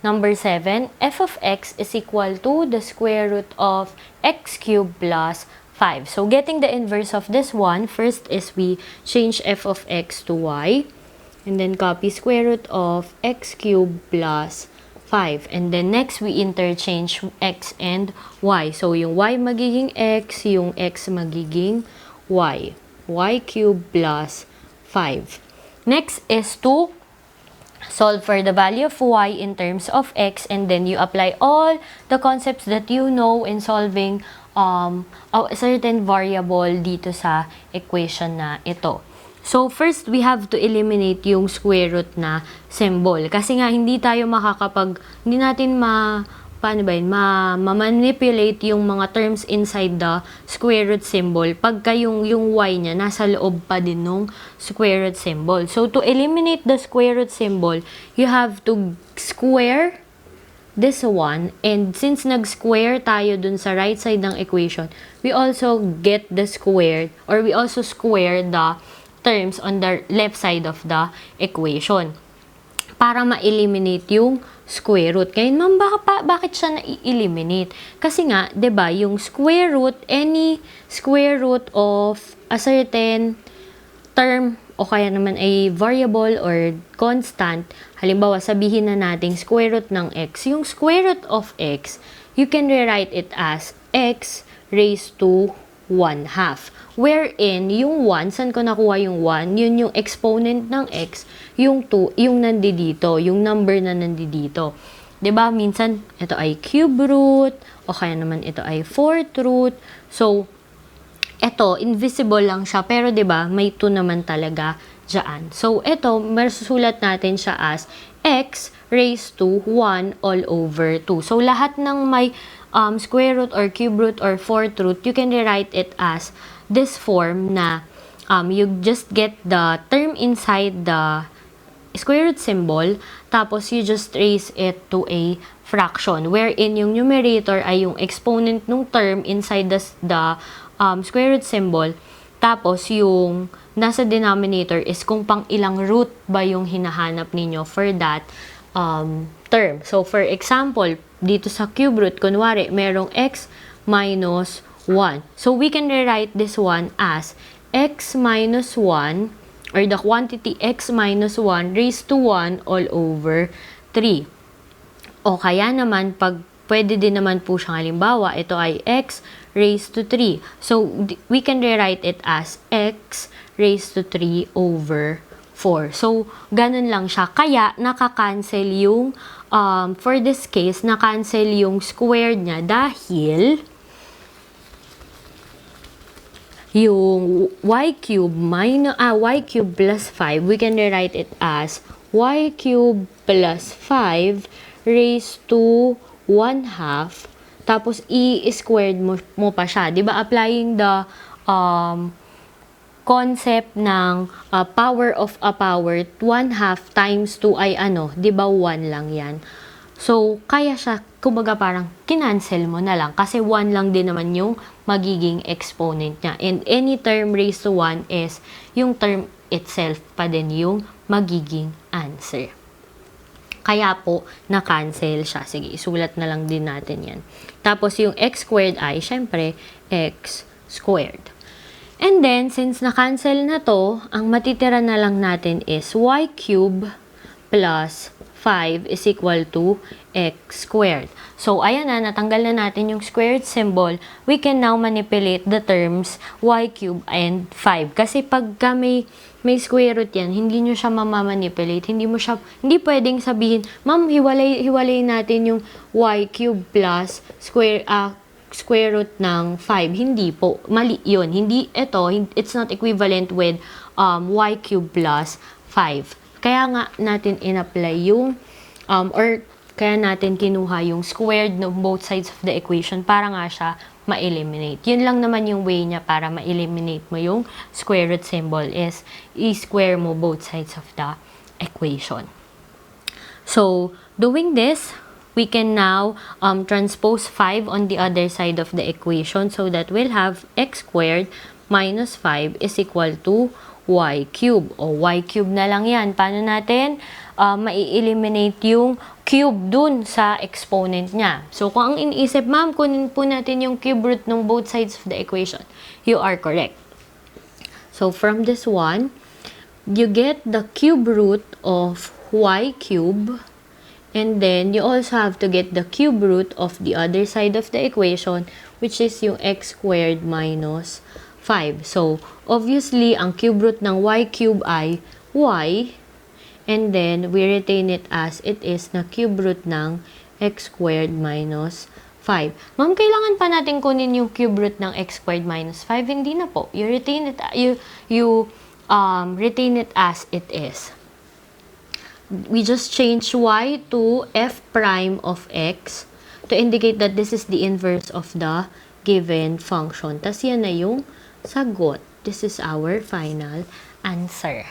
number 7, f of x is equal to the square root of x cubed plus 5. So, getting the inverse of this one, first is we change f of x to y, and then copy square root of x cubed plus 5. And then next, we interchange x and y. So, yung y magiging x, yung x magiging y. Y cubed plus 5. Next is to solve for the value of y in terms of x, and then you apply all the concepts that you know in solving a certain variable dito sa equation na ito. So, first, we have to eliminate yung square root na symbol. Kasi nga, hindi natin ma-manipulate yung mga terms inside the square root symbol pagka yung y niya nasa loob pa din nung square root symbol. So, to eliminate the square root symbol, you have to square this one, and since nag-square tayo dun sa right side ng equation, we also get the squared, or we also square the terms on the left side of the equation para ma-eliminate yung square root. Ngayon, ma'am, bakit siya na-eliminate? Kasi nga, 'di ba, yung square root, any square root of a certain term o kaya naman ay variable or constant, halimbawa, sabihin na nating square root ng x. Yung square root of x, you can rewrite it as x raised to 1/2. Wherein, yung 1, saan ko nakuha yung 1? Yun yung exponent ng x, yung 2, yung nandito, yung number na nandito. 'Di ba? Minsan, ito ay cube root, o kaya naman ito ay fourth root. So, ito, invisible lang siya, pero 'di ba, may 2 naman talaga diyan. So, ito, masusulat natin siya as x raised to 1 all over 2. So, lahat ng may square root or cube root or fourth root, you can rewrite it as this form na you just get the term inside the square root symbol, tapos you just raise it to a fraction, wherein yung numerator ay yung exponent ng term inside the square root symbol, tapos yung nasa denominator is kung pang ilang root ba yung hinahanap ninyo for that term. So, for example, dito sa cube root, kunwari, merong x minus 1. So, we can rewrite this one as x minus 1, or the quantity x minus 1 raised to 1 all over 3. O kaya naman, pwede din naman po siyang halimbawa, ito ay x raised to 3. So, we can rewrite it as x raised to 3 over 4. So, ganun lang siya. Kaya, nakakancel yung, for this case, nakancel yung squared niya dahil yung y cube plus 5, we can rewrite it as y cube plus 5 raised to 1/2, tapos i-squared mo pa siya. 'Di ba, applying the concept ng power of a power, 1/2 times 2 ay 'di ba, 1 lang yan. So, kaya siya, kumbaga parang kinancel mo na lang kasi 1 lang din naman yung magiging exponent niya. And any term raised to 1 is yung term itself pa din yung magiging answer. Kaya po, na-cancel siya. Sige, isulat na lang din natin yan. Tapos yung x squared ay, syempre, x squared. And then, since na-cancel na to, ang matitira na lang natin is y cube plus 5 is equal to x squared. So, ayan na, natanggal na natin yung squared symbol. We can now manipulate the terms y cube and 5. Kasi pagka may square root yan, hindi nyo siya mamamanipulate. Hindi pwedeng sabihin, ma'am, hiwalay natin yung y cube plus square root ng 5. Hindi po. Mali yun. It's not equivalent with y cube plus 5. Kaya nga natin in-apply yung, kaya natin kinuha yung squared ng both sides of the equation para nga siya ma-eliminate. Yun lang naman yung way niya para ma-eliminate mo yung square root symbol is i-square mo both sides of the equation. So, doing this, we can now transpose 5 on the other side of the equation so that we'll have x squared minus 5 is equal to y cube. O y cube na lang yan. Paano natin mai-eliminate yung cube dun sa exponent niya? So, kung ang iniisip, ma'am, kunin po natin yung cube root ng both sides of the equation. You are correct. So, from this one, you get the cube root of y cube, and then you also have to get the cube root of the other side of the equation, which is yung x squared minus 5. So, obviously, ang cube root ng y cube ay y, and then we retain it as it is na cube root ng x squared minus 5. Ma'am, kailangan pa natin kunin yung cube root ng x squared minus 5? Hindi na po. You retain it, retain it as it is. We just change y to f prime of x to indicate that this is the inverse of the given function. Tas yan na yung sagot. This is our final answer.